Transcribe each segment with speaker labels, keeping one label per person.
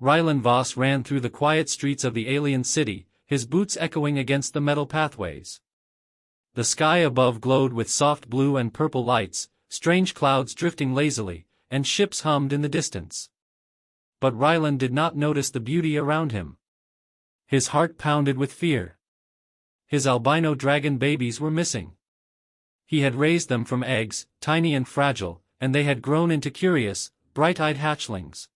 Speaker 1: Rylan Voss ran through the quiet streets of the alien city, his boots echoing against the metal pathways. The sky above glowed with soft blue and purple lights, strange clouds drifting lazily, and ships hummed in the distance. But Rylan did not notice the beauty around him. His heart pounded with fear. His albino dragon babies were missing. He had raised them from eggs, tiny and fragile, and they had grown into curious, bright-eyed hatchlings.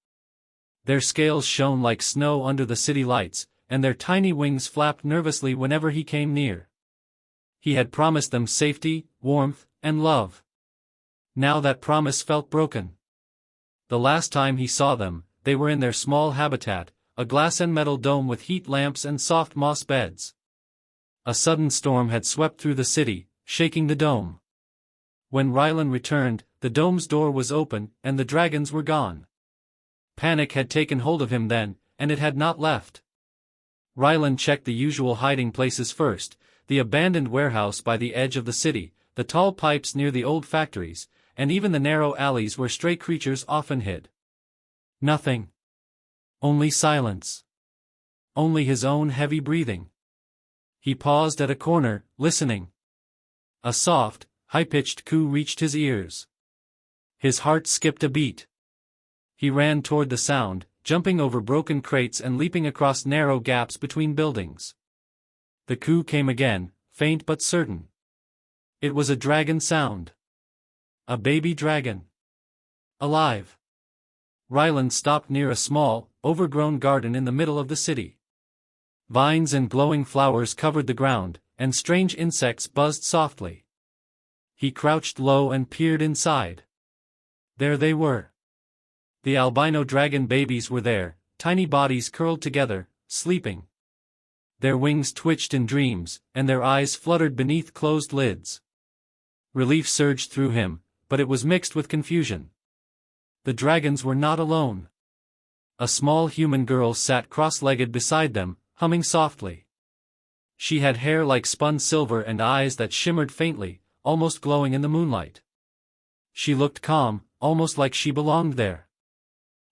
Speaker 1: Their scales shone like snow under the city lights, and their tiny wings flapped nervously whenever he came near. He had promised them safety, warmth, and love. Now that promise felt broken. The last time he saw them, they were in their small habitat, a glass and metal dome with heat lamps and soft moss beds. A sudden storm had swept through the city, shaking the dome. When Rylan returned, the dome's door was open, and the dragons were gone. Panic had taken hold of him then, and it had not left. Rylan checked the usual hiding places first, the abandoned warehouse by the edge of the city, the tall pipes near the old factories, and even the narrow alleys where stray creatures often hid. Nothing. Only silence. Only his own heavy breathing. He paused at a corner, listening. A soft, high-pitched coo reached his ears. His heart skipped a beat. He ran toward the sound, jumping over broken crates and leaping across narrow gaps between buildings. The coo came again, faint but certain. It was a dragon sound. A baby dragon. Alive. Rylan stopped near a small, overgrown garden in the middle of the city. Vines and glowing flowers covered the ground, and strange insects buzzed softly. He crouched low and peered inside. There they were. The albino dragon babies were there, tiny bodies curled together, sleeping. Their wings twitched in dreams, and their eyes fluttered beneath closed lids. Relief surged through him, but it was mixed with confusion. The dragons were not alone. A small human girl sat cross-legged beside them, humming softly. She had hair like spun silver and eyes that shimmered faintly, almost glowing in the moonlight. She looked calm, almost like she belonged there.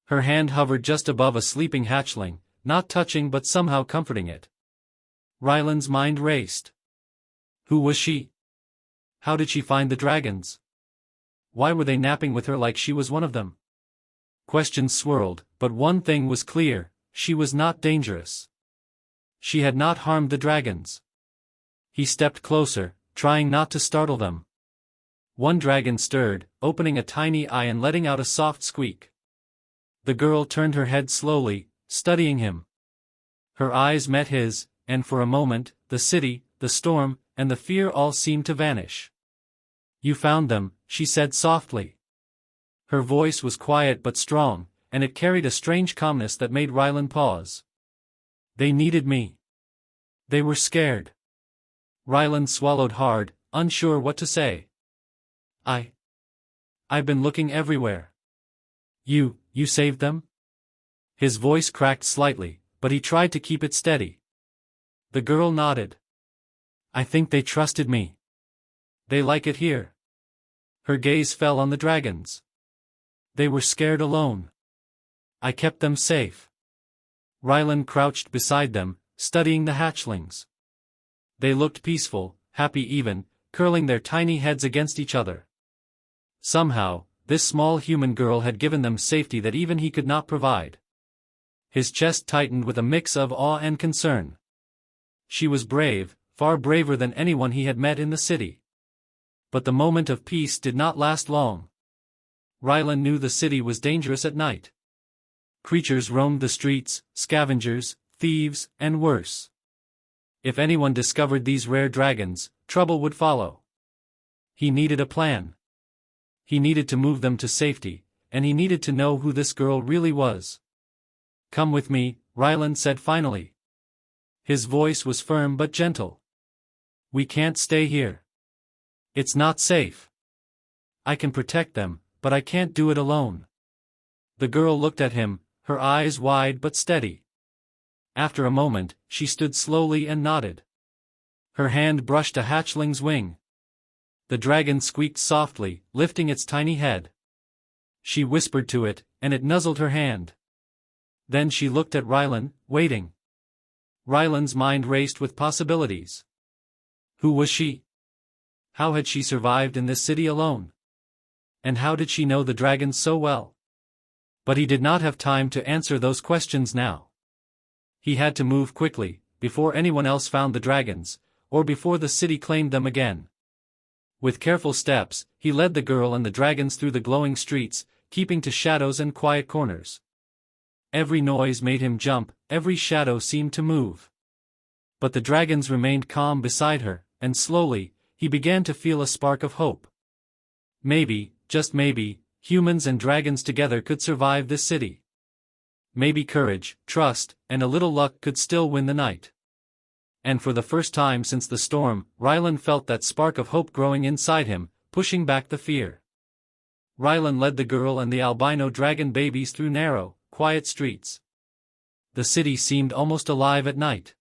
Speaker 1: Her hand hovered just above a sleeping hatchling, not touching but somehow comforting it. Rylan's mind raced. Who was she? How did she find the dragons? Why were they napping with her like she was one of them? Questions swirled, but one thing was clear: she was not dangerous. She had not harmed the dragons. He stepped closer, trying not to startle them. One dragon stirred, opening a tiny eye and letting out a soft squeak. The girl turned her head slowly, studying him. Her eyes met his, and for a moment, the city, the storm, and the fear all seemed to vanish. "You found them," she said softly. Her voice was quiet but strong, and it carried a strange calmness that made Rylan pause. "They needed me. They were scared." Rylan swallowed hard, unsure what to say. I've been looking everywhere." You saved them?" His voice cracked slightly, but he tried to keep it steady. The girl nodded. "I think they trusted me. They like it here." Her gaze fell on the dragons. "They were scared alone. I kept them safe." Rylan crouched beside them, studying the hatchlings. They looked peaceful, happy even, curling their tiny heads against each other. Somehow, this small human girl had given them safety that even he could not provide. His chest tightened with a mix of awe and concern. She was brave, far braver than anyone he had met in the city. But the moment of peace did not last long. Rylan knew the city was dangerous at night. Creatures roamed the streets, scavengers, thieves, and worse. If anyone discovered these rare dragons, trouble would follow. He needed a plan. He needed to move them to safety, and he needed to know who this girl really was. "Come with me," Rylan said finally. His voice was firm but gentle. "We can't stay here. It's not safe. I can protect them, but I can't do it alone." The girl looked at him, her eyes wide but steady. After a moment, she stood slowly and nodded. Her hand brushed a hatchling's wing. The dragon squeaked softly, lifting its tiny head. She whispered to it, and it nuzzled her hand. Then she looked at Rylan, waiting. Rylan's mind raced with possibilities. Who was she? How had she survived in this city alone? And how did she know the dragons so well? But he did not have time to answer those questions now. He had to move quickly, before anyone else found the dragons, or before the city claimed them again. With careful steps, he led the girl and the dragons through the glowing streets, keeping to shadows and quiet corners. Every noise made him jump, every shadow seemed to move. But the dragons remained calm beside her, and slowly, he began to feel a spark of hope. Maybe, just maybe, humans and dragons together could survive this city. Maybe courage, trust, and a little luck could still win the night. And for the first time since the storm, Rylan felt that spark of hope growing inside him, pushing back the fear. Rylan led the girl and the albino dragon babies through narrow, quiet streets. The city seemed almost alive at night.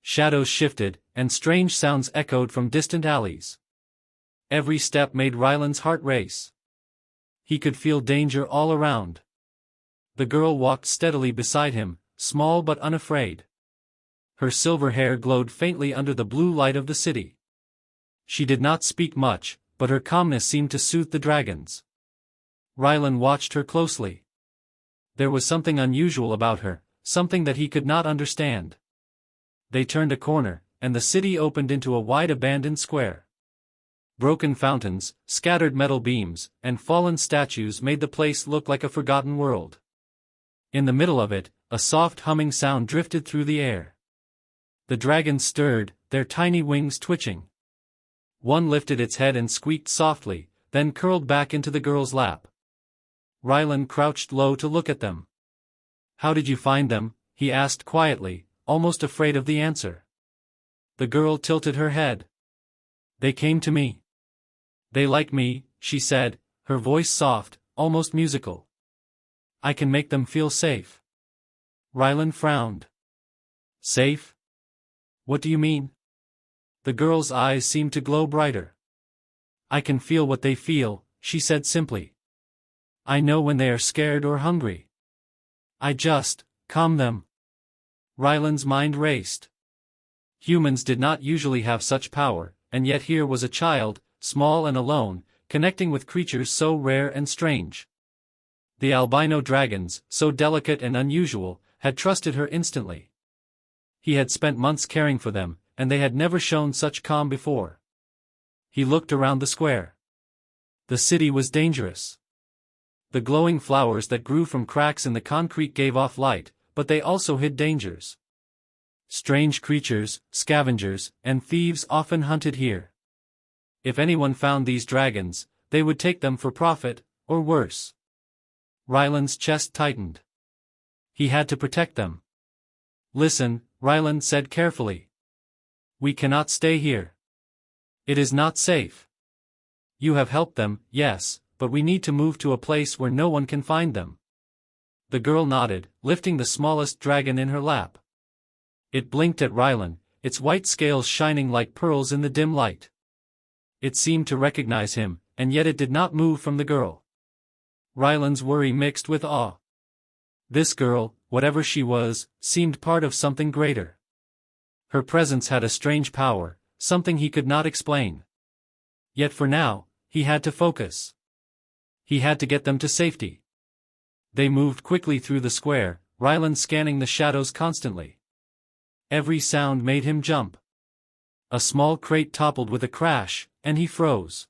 Speaker 1: Shadows shifted, and strange sounds echoed from distant alleys. Every step made Rylan's heart race. He could feel danger all around. The girl walked steadily beside him, small but unafraid. Her silver hair glowed faintly under the blue light of the city. She did not speak much, but her calmness seemed to soothe the dragons. Rylan watched her closely. There was something unusual about her, something that he could not understand. They turned a corner, and the city opened into a wide abandoned square. Broken fountains, scattered metal beams, and fallen statues made the place look like a forgotten world. In the middle of it, a soft humming sound drifted through the air. The dragons stirred, their tiny wings twitching. One lifted its head and squeaked softly, then curled back into the girl's lap. Rylan crouched low to look at them. "How did you find them?" he asked quietly, almost afraid of the answer. The girl tilted her head. "They came to me. They like me," she said, her voice soft, almost musical. "I can make them feel safe." Rylan frowned. "Safe? What do you mean?" The girl's eyes seemed to glow brighter. "I can feel what they feel," she said simply. "I know when they are scared or hungry. I just calm them." Rylan's mind raced. Humans did not usually have such power, and yet here was a child, small and alone, connecting with creatures so rare and strange. The albino dragons, so delicate and unusual, had trusted her instantly. He had spent months caring for them, and they had never shown such calm before. He looked around the square. The city was dangerous. The glowing flowers that grew from cracks in the concrete gave off light, but they also hid dangers. Strange creatures, scavengers, and thieves often hunted here. If anyone found these dragons, they would take them for profit, or worse. Rylan's chest tightened. He had to protect them. "Listen," Rylan said carefully. "We cannot stay here. It is not safe. You have helped them, yes, but we need to move to a place where no one can find them." The girl nodded, lifting the smallest dragon in her lap. It blinked at Rylan, its white scales shining like pearls in the dim light. It seemed to recognize him, and yet it did not move from the girl. Rylan's worry mixed with awe. This girl, whatever she was, seemed part of something greater. Her presence had a strange power, something he could not explain. Yet for now, he had to focus. He had to get them to safety. They moved quickly through the square, Rylan scanning the shadows constantly. Every sound made him jump. A small crate toppled with a crash, and he froze.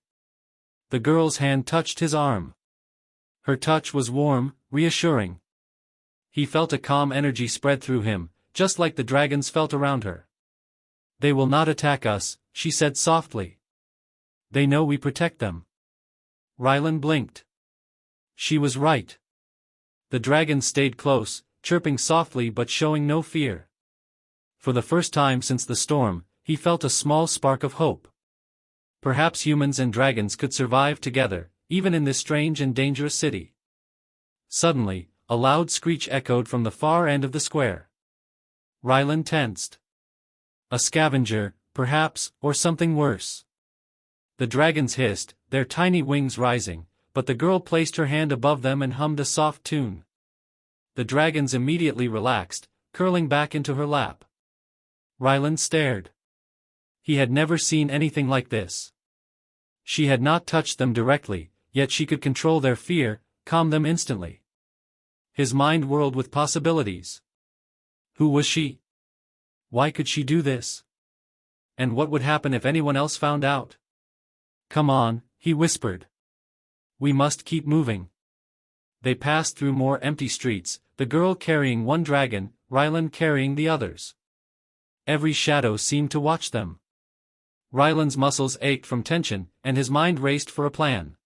Speaker 1: The girl's hand touched his arm. Her touch was warm, reassuring. He felt a calm energy spread through him, just like the dragons felt around her. "They will not attack us," she said softly. "They know we protect them." Rylan blinked. She was right. The dragons stayed close, chirping softly but showing no fear. For the first time since the storm, he felt a small spark of hope. Perhaps humans and dragons could survive together, even in this strange and dangerous city. Suddenly, a loud screech echoed from the far end of the square. Rylan tensed. A scavenger, perhaps, or something worse. The dragons hissed, their tiny wings rising, but the girl placed her hand above them and hummed a soft tune. The dragons immediately relaxed, curling back into her lap. Ryland stared. He had never seen anything like this. She had not touched them directly, yet she could control their fear, calm them instantly. His mind whirled with possibilities. Who was she? Why could she do this? And what would happen if anyone else found out? Come on, he whispered. We must keep moving. They passed through more empty streets, the girl carrying one dragon, Ryland carrying the others. Every shadow seemed to watch them. Ryland's muscles ached from tension, and his mind raced for a plan.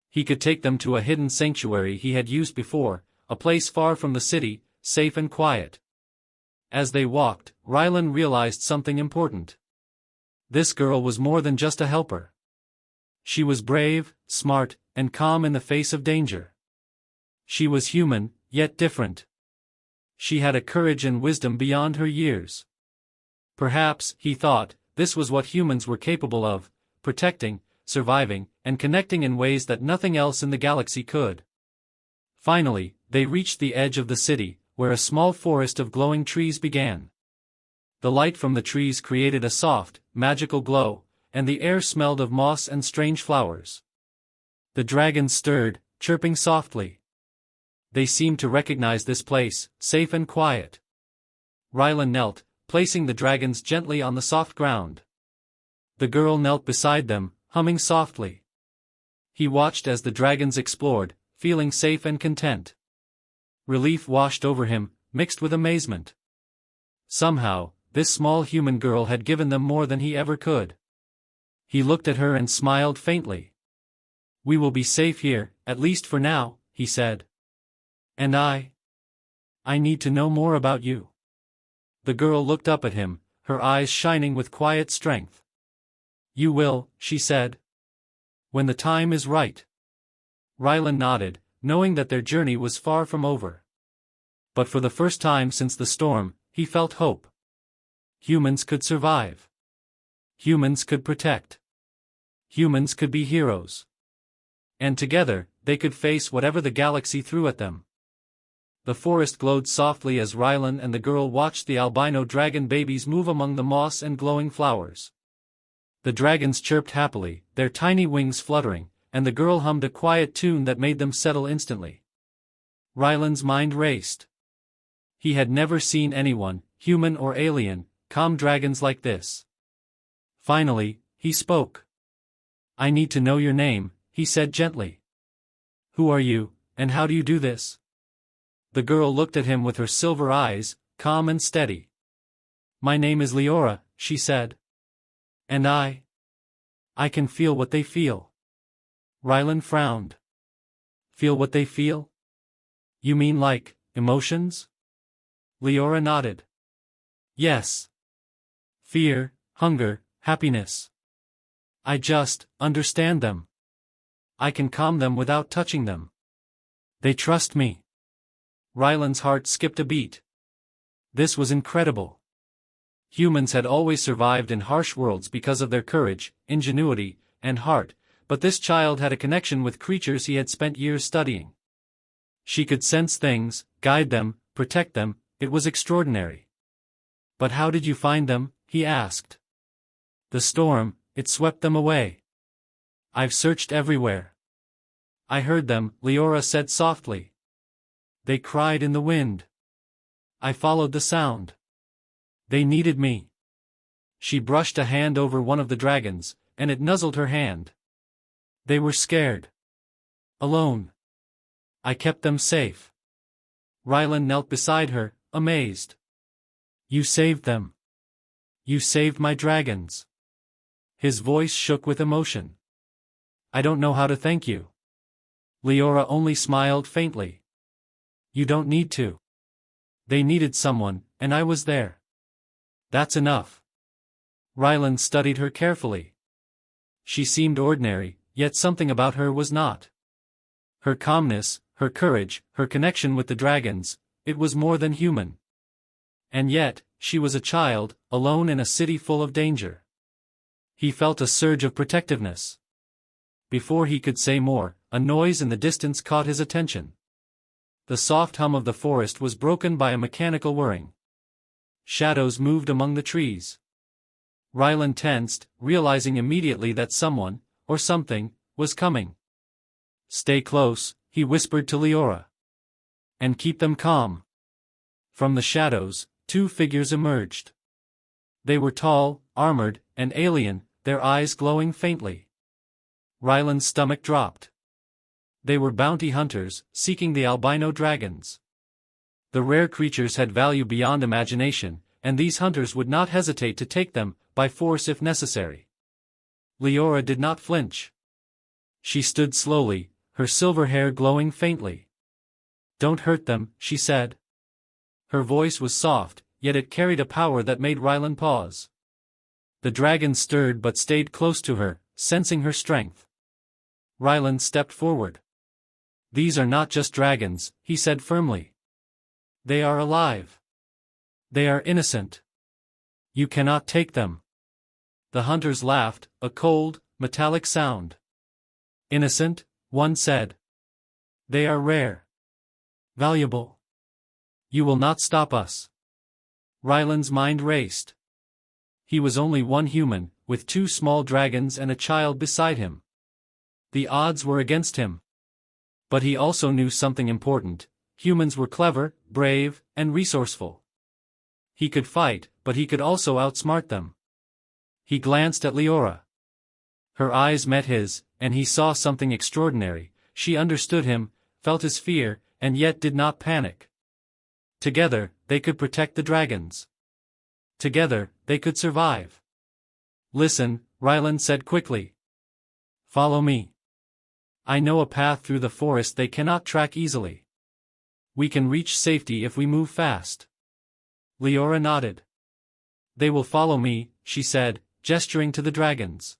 Speaker 1: He could take them to a hidden sanctuary he had used before, a place far from the city, safe and quiet. As they walked, Ryland realized something important. This girl was more than just a helper. She was brave, smart, and calm in the face of danger. She was human, yet different. She had a courage and wisdom beyond her years. Perhaps, he thought, this was what humans were capable of, protecting, surviving, and connecting in ways that nothing else in the galaxy could. Finally, they reached the edge of the city, where a small forest of glowing trees began. The light from the trees created a soft, magical glow, and the air smelled of moss and strange flowers. The dragons stirred, chirping softly. They seemed to recognize this place, safe and quiet. Ryland knelt, placing the dragons gently on the soft ground. The girl knelt beside them, humming softly. He watched as the dragons explored, feeling safe and content. Relief washed over him, mixed with amazement. Somehow, this small human girl had given them more than he ever could. He looked at her and smiled faintly. We will be safe here, at least for now, he said. And I need to know more about you. The girl looked up at him, her eyes shining with quiet strength. You will, she said. When the time is right. Ryland nodded, knowing that their journey was far from over. But for the first time since the storm, he felt hope. Humans could survive. Humans could protect. Humans could be heroes. And together, they could face whatever the galaxy threw at them. The forest glowed softly as Ryland and the girl watched the albino dragon babies move among the moss and glowing flowers. The dragons chirped happily, their tiny wings fluttering, and the girl hummed a quiet tune that made them settle instantly. Ryland's mind raced. He had never seen anyone, human or alien, calm dragons like this. Finally, he spoke. I need to know your name, he said gently. Who are you, and how do you do this? The girl looked at him with her silver eyes, calm and steady. My name is Leora, she said. And I can feel what they feel. Ryland frowned. Feel what they feel? You mean like, emotions? Leora nodded. Yes. Fear, hunger, happiness. I just understand them. I can calm them without touching them. They trust me. Ryland's heart skipped a beat. This was incredible. Humans had always survived in harsh worlds because of their courage, ingenuity, and heart, but this child had a connection with creatures he had spent years studying. She could sense things, guide them, protect them. It was extraordinary. But how did you find them? He asked. The storm, it swept them away. I've searched everywhere. I heard them, Leora said softly. They cried in the wind. I followed the sound. They needed me. She brushed a hand over one of the dragons, and it nuzzled her hand. They were scared. Alone. I kept them safe. Ryland knelt beside her, amazed. You saved them. You saved my dragons. His voice shook with emotion. I don't know how to thank you. Leora only smiled faintly. You don't need to. They needed someone, and I was there. That's enough. Ryland studied her carefully. She seemed ordinary, yet something about her was not. Her calmness, her courage, her connection with the dragons, it was more than human. And yet, she was a child, alone in a city full of danger. He felt a surge of protectiveness. Before he could say more, a noise in the distance caught his attention. The soft hum of the forest was broken by a mechanical whirring. Shadows moved among the trees. Rylan tensed, realizing immediately that someone, or something, was coming. "Stay close," he whispered to Leora. "And keep them calm." From the shadows, two figures emerged. They were tall, armored, and alien, their eyes glowing faintly. Rylan's stomach dropped. They were bounty hunters, seeking the albino dragons. The rare creatures had value beyond imagination, and these hunters would not hesitate to take them, by force if necessary. Leora did not flinch. She stood slowly, her silver hair glowing faintly. "Don't hurt them," she said. Her voice was soft, yet it carried a power that made Rylan pause. The dragons stirred but stayed close to her, sensing her strength. Rylan stepped forward. "These are not just dragons," he said firmly. "They are alive. They are innocent. You cannot take them." The hunters laughed, a cold, metallic sound. "Innocent," one said. "They are rare. Valuable. You will not stop us." Rylan's mind raced. He was only one human, with two small dragons and a child beside him. The odds were against him. But he also knew something important: humans were clever, brave, and resourceful. He could fight, but he could also outsmart them. He glanced at Leora. Her eyes met his, and he saw something extraordinary. She understood him, felt his fear, and yet did not panic. Together, they could protect the dragons. Together, they could survive. "Listen," Rylan said quickly. "Follow me. I know a path through the forest they cannot track easily. We can reach safety if we move fast." Leora nodded. "They will follow me," she said, gesturing to the dragons.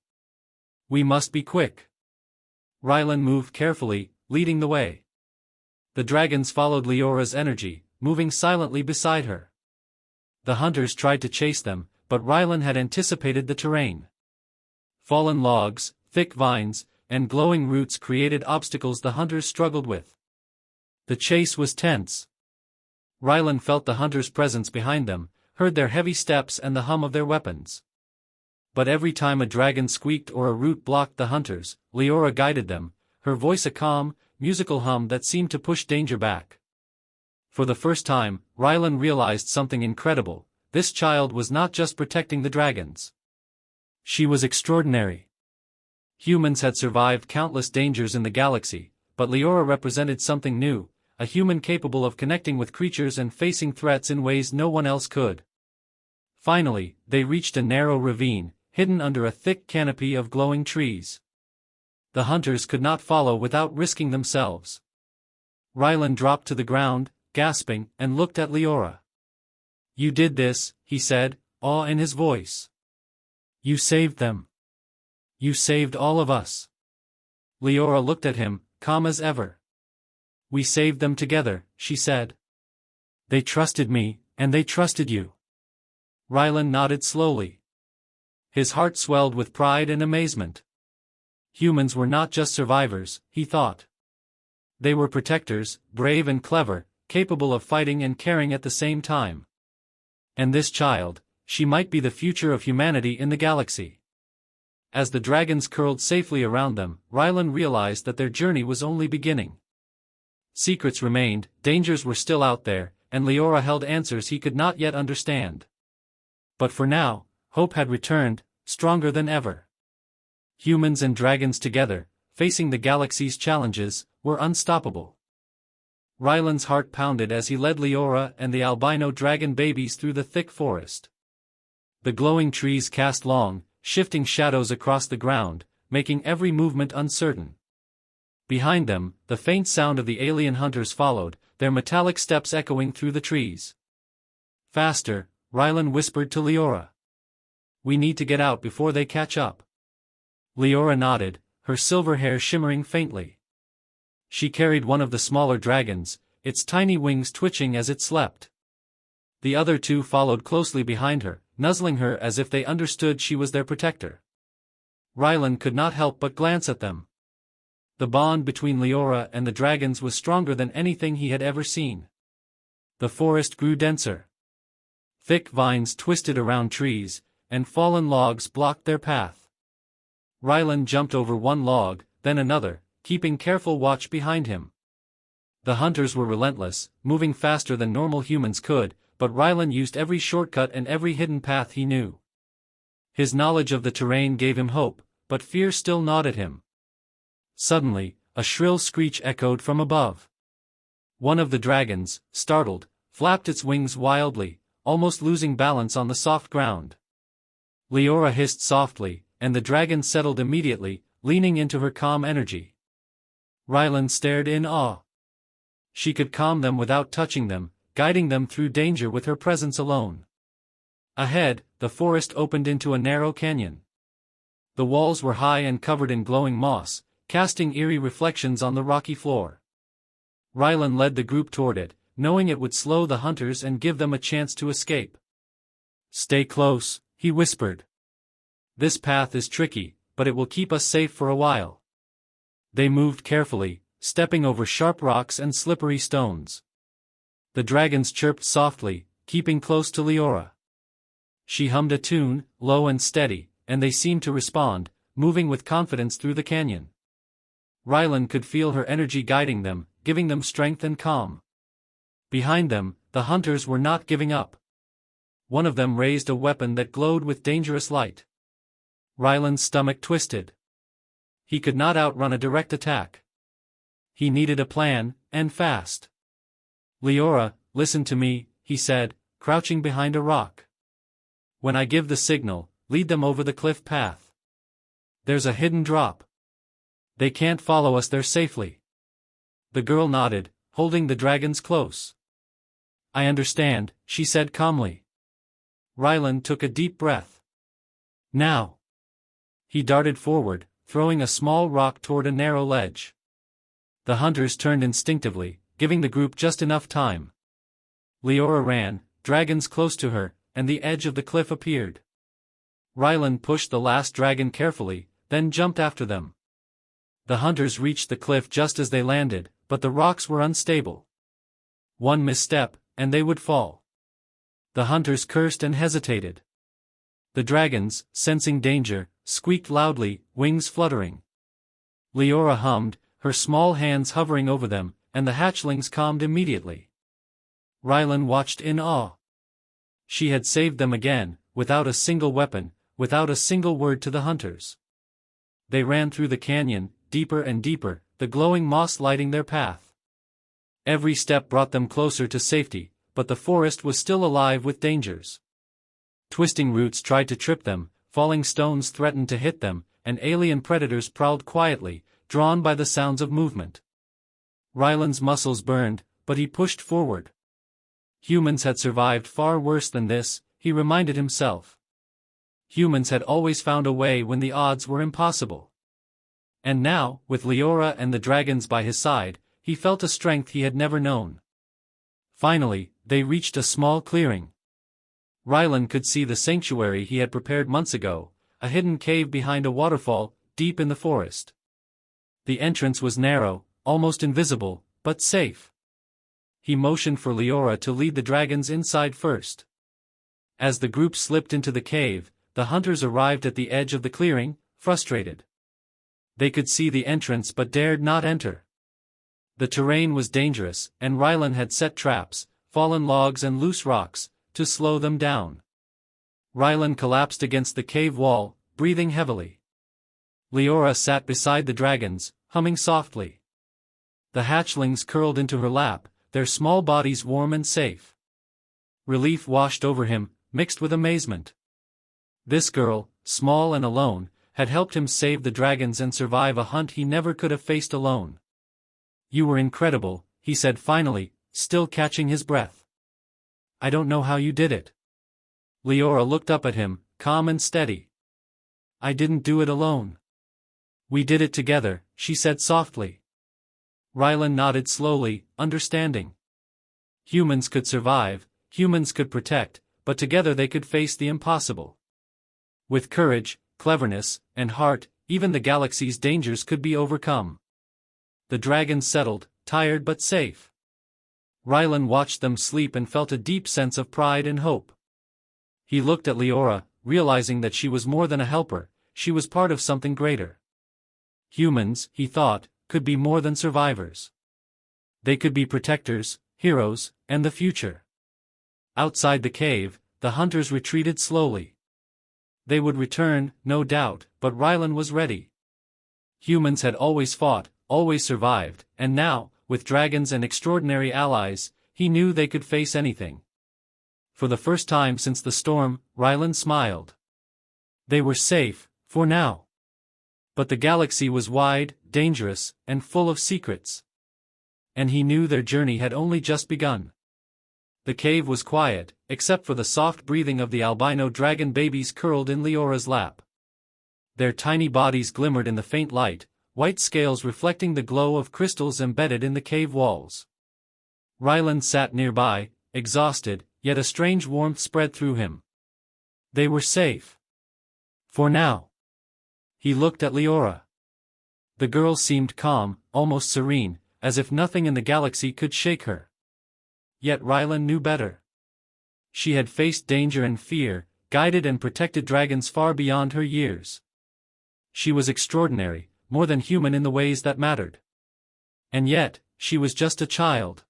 Speaker 1: "We must be quick." Rylan moved carefully, leading the way. The dragons followed Leora's energy, moving silently beside her. The hunters tried to chase them, but Rylan had anticipated the terrain. Fallen logs, thick vines, and glowing roots created obstacles the hunters struggled with. The chase was tense. Rylan felt the hunters' presence behind them, heard their heavy steps and the hum of their weapons. But every time a dragon squeaked or a root blocked the hunters, Leora guided them, her voice a calm, musical hum that seemed to push danger back. For the first time, Rylan realized something incredible: this child was not just protecting the dragons. She was extraordinary. Humans had survived countless dangers in the galaxy, but Leora represented something new, a human capable of connecting with creatures and facing threats in ways no one else could. Finally, they reached a narrow ravine, hidden under a thick canopy of glowing trees. The hunters could not follow without risking themselves. Rylan dropped to the ground, gasping, and looked at Leora. "You did this," he said, awe in his voice. "You saved them. You saved all of us." Leora looked at him, calm as ever. "We saved them together," she said. "They trusted me, and they trusted you." Rylan nodded slowly. His heart swelled with pride and amazement. Humans were not just survivors, he thought. They were protectors, brave and clever, capable of fighting and caring at the same time. And this child, she might be the future of humanity in the galaxy. As the dragons curled safely around them, Rylan realized that their journey was only beginning. Secrets remained, dangers were still out there, and Leora held answers he could not yet understand. But for now, hope had returned, stronger than ever. Humans and dragons together, facing the galaxy's challenges, were unstoppable. Rylan's heart pounded as he led Leora and the albino dragon babies through the thick forest. The glowing trees cast long, shifting shadows across the ground, making every movement uncertain. Behind them, the faint sound of the alien hunters followed, their metallic steps echoing through the trees. "Faster," Rylan whispered to Leora. "We need to get out before they catch up." Leora nodded, her silver hair shimmering faintly. She carried one of the smaller dragons, its tiny wings twitching as it slept. The other two followed closely behind her, nuzzling her as if they understood she was their protector. Rylan could not help but glance at them. The bond between Leora and the dragons was stronger than anything he had ever seen. The forest grew denser. Thick vines twisted around trees, and fallen logs blocked their path. Rylan jumped over one log, then another, keeping careful watch behind him. The hunters were relentless, moving faster than normal humans could, but Rylan used every shortcut and every hidden path he knew. His knowledge of the terrain gave him hope, but fear still gnawed at him. Suddenly, a shrill screech echoed from above. One of the dragons, startled, flapped its wings wildly, almost losing balance on the soft ground. Leora hissed softly, and the dragon settled immediately, leaning into her calm energy. Rylan stared in awe. She could calm them without touching them, guiding them through danger with her presence alone. Ahead, the forest opened into a narrow canyon. The walls were high and covered in glowing moss, casting eerie reflections on the rocky floor. Rylan led the group toward it, knowing it would slow the hunters and give them a chance to escape. "Stay close," he whispered. "This path is tricky, but it will keep us safe for a while." They moved carefully, stepping over sharp rocks and slippery stones. The dragons chirped softly, keeping close to Leora. She hummed a tune, low and steady, and they seemed to respond, moving with confidence through the canyon. Rylan could feel her energy guiding them, giving them strength and calm. Behind them, the hunters were not giving up. One of them raised a weapon that glowed with dangerous light. Rylan's stomach twisted. He could not outrun a direct attack. He needed a plan, and fast. "Leora, listen to me," he said, crouching behind a rock. "When I give the signal, lead them over the cliff path. There's a hidden drop. They can't follow us there safely." The girl nodded, holding the dragons close. "I understand," she said calmly. Rylan took a deep breath. "Now." He darted forward, throwing a small rock toward a narrow ledge. The hunters turned instinctively, giving the group just enough time. Leora ran, dragons close to her, and the edge of the cliff appeared. Rylan pushed the last dragon carefully, then jumped after them. The hunters reached the cliff just as they landed, but the rocks were unstable. One misstep, and they would fall. The hunters cursed and hesitated. The dragons, sensing danger, squeaked loudly, wings fluttering. Leora hummed, her small hands hovering over them, and the hatchlings calmed immediately. Rylan watched in awe. She had saved them again, without a single weapon, without a single word to the hunters. They ran through the canyon, deeper and deeper, the glowing moss lighting their path. Every step brought them closer to safety, but the forest was still alive with dangers. Twisting roots tried to trip them, falling stones threatened to hit them, and alien predators prowled quietly, drawn by the sounds of movement. Rylan's muscles burned, but he pushed forward. Humans had survived far worse than this, he reminded himself. Humans had always found a way when the odds were impossible. And now, with Leora and the dragons by his side, he felt a strength he had never known. Finally, they reached a small clearing. Rylan could see the sanctuary he had prepared months ago, a hidden cave behind a waterfall, deep in the forest. The entrance was narrow, almost invisible, but safe. He motioned for Leora to lead the dragons inside first. As the group slipped into the cave, the hunters arrived at the edge of the clearing, frustrated. They could see the entrance but dared not enter. The terrain was dangerous, and Rylan had set traps, fallen logs and loose rocks, to slow them down. Rylan collapsed against the cave wall, breathing heavily. Leora sat beside the dragons, humming softly. The hatchlings curled into her lap, their small bodies warm and safe. Relief washed over him, mixed with amazement. This girl, small and alone, had helped him save the dragons and survive a hunt he never could have faced alone. "You were incredible," he said finally, still catching his breath. "I don't know how you did it." Leora looked up at him, calm and steady. "I didn't do it alone. We did it together," she said softly. Rylan nodded slowly, understanding. Humans could survive, humans could protect, but together they could face the impossible. With courage, cleverness, and heart, even the galaxy's dangers could be overcome. The dragons settled, tired but safe. Rylan watched them sleep and felt a deep sense of pride and hope. He looked at Leora, realizing that she was more than a helper, she was part of something greater. Humans, he thought, could be more than survivors. They could be protectors, heroes, and the future. Outside the cave, the hunters retreated slowly. They would return, no doubt, but Rylan was ready. Humans had always fought, always survived, and now, with dragons and extraordinary allies, he knew they could face anything. For the first time since the storm, Rylan smiled. They were safe, for now. But the galaxy was wide, dangerous, and full of secrets. And he knew their journey had only just begun. The cave was quiet, except for the soft breathing of the albino dragon babies curled in Leora's lap. Their tiny bodies glimmered in the faint light, white scales reflecting the glow of crystals embedded in the cave walls. Rylan sat nearby, exhausted, yet a strange warmth spread through him. They were safe. For now. He looked at Leora. The girl seemed calm, almost serene, as if nothing in the galaxy could shake her. Yet Rylan knew better. She had faced danger and fear, guided and protected dragons far beyond her years. She was extraordinary, more than human in the ways that mattered. And yet, she was just a child.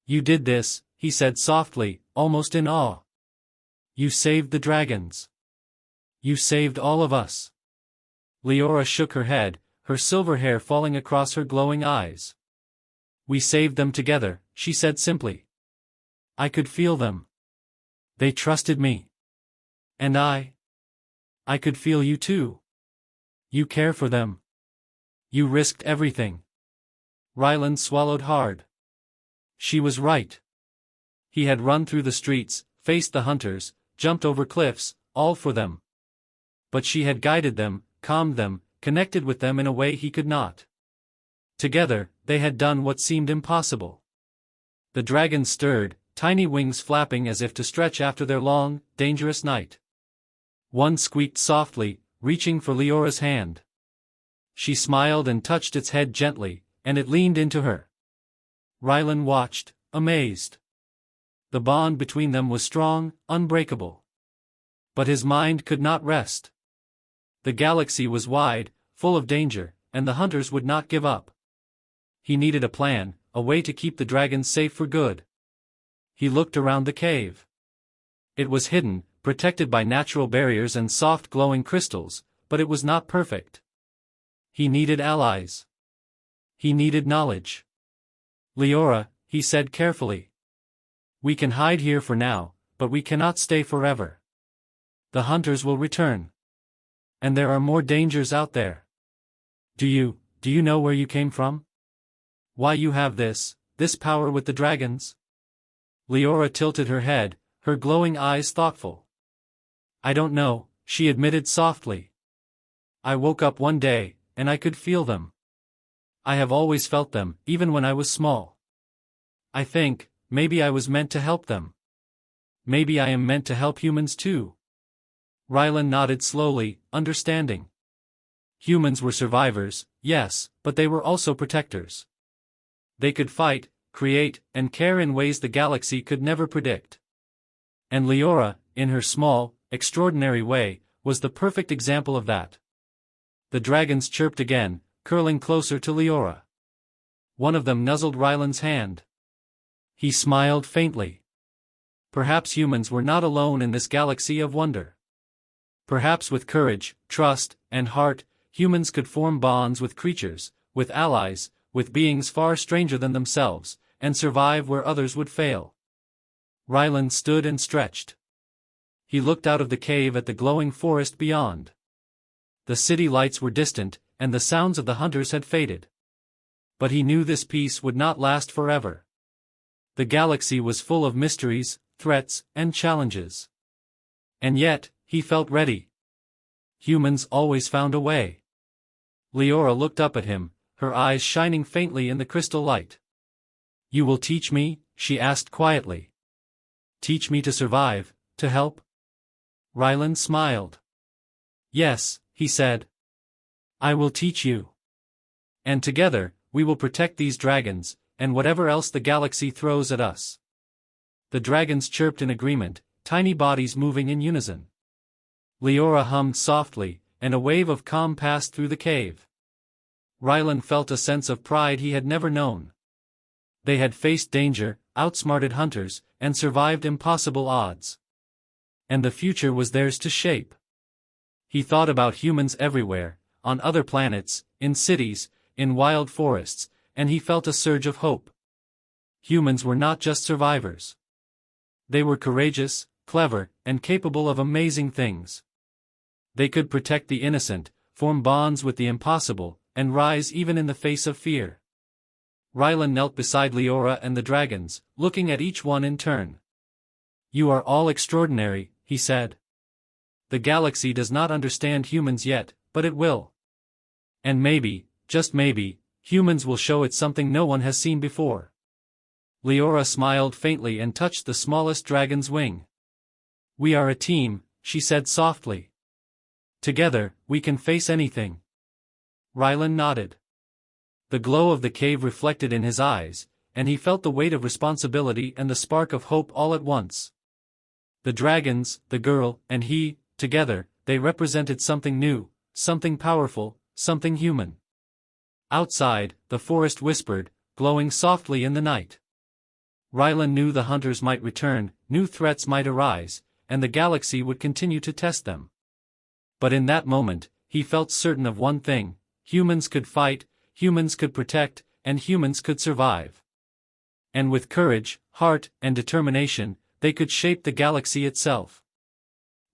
Speaker 1: You did this, he said softly, almost in awe. You saved the dragons. You saved all of us. Leora shook her head, her silver hair falling across her glowing eyes. We saved them together, she said simply. I could feel them. They trusted me. And I could feel you too. You care for them. You risked everything. Rylan swallowed hard. She was right. He had run through the streets, faced the hunters, jumped over cliffs, all for them. But she had guided them, calmed them, connected with them in a way he could not. Together, they had done what seemed impossible. The dragons stirred, tiny wings flapping as if to stretch after their long, dangerous night. One squeaked softly, reaching for Leora's hand. She smiled and touched its head gently, and it leaned into her. Rylan watched, amazed. The bond between them was strong, unbreakable. But his mind could not rest. The galaxy was wide, full of danger, and the hunters would not give up. He needed a plan, a way to keep the dragons safe for good. He looked around the cave. It was hidden, protected by natural barriers and soft glowing crystals, but it was not perfect. He needed allies. He needed knowledge. Leora, he said carefully. We can hide here for now, but we cannot stay forever. The hunters will return. And there are more dangers out there. Do you know where you came from? Why you have this power with the dragons? Leora tilted her head, her glowing eyes thoughtful. I don't know, she admitted softly. I woke up one day, and I could feel them. I have always felt them, even when I was small. I think, maybe I was meant to help them. Maybe I am meant to help humans too. Rylan nodded slowly, understanding. Humans were survivors, yes, but they were also protectors. They could fight, create, and care in ways the galaxy could never predict. And Leora, in her small, extraordinary way, was the perfect example of that. The dragons chirped again, curling closer to Leora. One of them nuzzled Rylan's hand. He smiled faintly. Perhaps humans were not alone in this galaxy of wonder. Perhaps with courage, trust, and heart, humans could form bonds with creatures, with allies, with beings far stranger than themselves, and survive where others would fail. Rylan stood and stretched. He looked out of the cave at the glowing forest beyond. The city lights were distant, and the sounds of the hunters had faded. But he knew this peace would not last forever. The galaxy was full of mysteries, threats, and challenges. And yet, he felt ready. Humans always found a way. Leora looked up at him, her eyes shining faintly in the crystal light. You will teach me? She asked quietly. Teach me to survive, to help? Rylan smiled. Yes, he said. I will teach you. And together, we will protect these dragons, and whatever else the galaxy throws at us." The dragons chirped in agreement, tiny bodies moving in unison. Leora hummed softly, and a wave of calm passed through the cave. Ryland felt a sense of pride he had never known. They had faced danger, outsmarted hunters, and survived impossible odds. And the future was theirs to shape. He thought about humans everywhere, on other planets, in cities, in wild forests, and he felt a surge of hope. Humans were not just survivors. They were courageous, clever, and capable of amazing things. They could protect the innocent, form bonds with the impossible, and rise even in the face of fear. Ryland knelt beside Leora and the dragons, looking at each one in turn. "You are all extraordinary," he said. "The galaxy does not understand humans yet, but it will. And maybe, just maybe, humans will show it something no one has seen before." Leora smiled faintly and touched the smallest dragon's wing. "We are a team," she said softly. "Together, we can face anything." Ryland nodded. The glow of the cave reflected in his eyes, and he felt the weight of responsibility and the spark of hope all at once. The dragons, the girl, and he, together, they represented something new, something powerful, something human. Outside, the forest whispered, glowing softly in the night. Ryland knew the hunters might return, new threats might arise, and the galaxy would continue to test them. But in that moment, he felt certain of one thing: humans could fight, humans could protect, and humans could survive. And with courage, heart, and determination, they could shape the galaxy itself.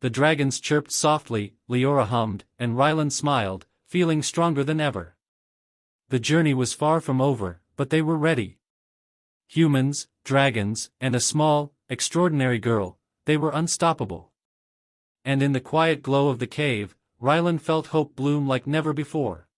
Speaker 1: The dragons chirped softly, Leora hummed, and Ryland smiled, feeling stronger than ever. The journey was far from over, but they were ready. Humans, dragons, and a small, extraordinary girl, they were unstoppable. And in the quiet glow of the cave, Ryland felt hope bloom like never before.